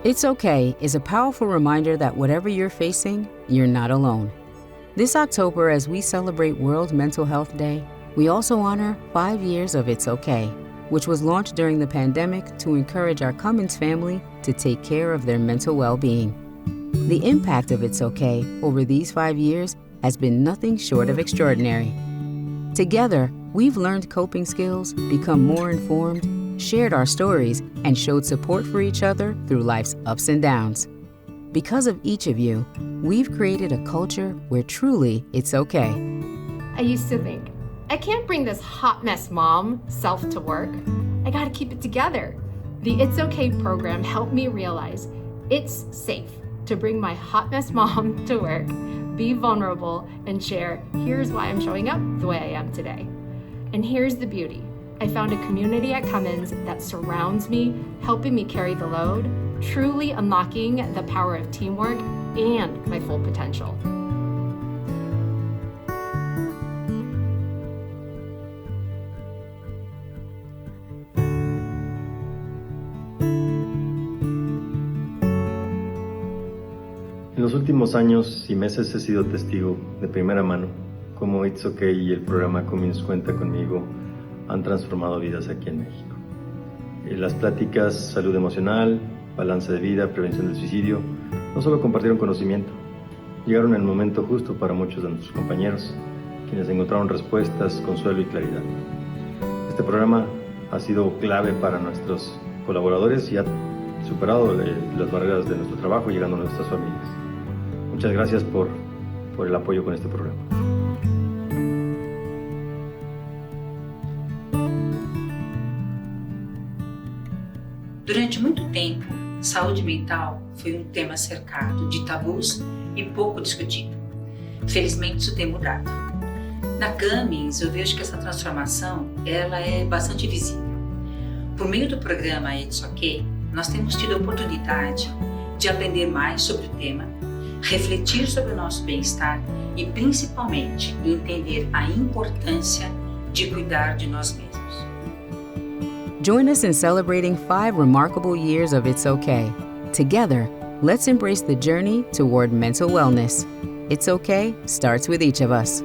It's Okay is a powerful reminder that whatever you're facing, you're not alone. This October, as we celebrate World Mental Health Day, we also honor 5 years of It's Okay, which was launched during the pandemic to encourage our Cummins family to take care of their mental well-being. The impact of It's Okay over these 5 years has been nothing short of extraordinary. Together, we've learned coping skills, become more informed, shared our stories, and showed support for each other through life's ups and downs. Because of each of you, we've created a culture where truly it's okay. I used to think, I can't bring this hot mess mom self to work. I gotta keep it together. The It's Okay program helped me realize it's safe to bring my hot mess mom to work, be vulnerable, and share, here's why I'm showing up the way I am today. And here's the beauty. I found a community at Cummins that surrounds me, helping me carry the load, truly unlocking the power of teamwork and my full potential. En los últimos años y meses he sido testigo de primera mano cómo It's Okay y el programa Cummins Cuenta Conmigo han transformado vidas aquí en México. Las pláticas, salud emocional, balance de vida, prevención del suicidio, no solo compartieron conocimiento, llegaron en el momento justo para muchos de nuestros compañeros, quienes encontraron respuestas, consuelo y claridad. Este programa ha sido clave para nuestros colaboradores y ha superado las barreras de nuestro trabajo, llegando a nuestras familias. Muchas gracias por el apoyo con este programa. Durante muito tempo, saúde mental foi tema cercado de tabus e pouco discutido. Felizmente isso tem mudado. Na Cummins, eu vejo que essa transformação ela é bastante visível. Por meio do programa It's Okay, nós temos tido a oportunidade de aprender mais sobre o tema, refletir sobre o nosso bem-estar e, principalmente, entender a importância de cuidar de nós mesmos. Join us in celebrating 5 remarkable years of It's Okay. Together, let's embrace the journey toward mental wellness. It's Okay starts with each of us.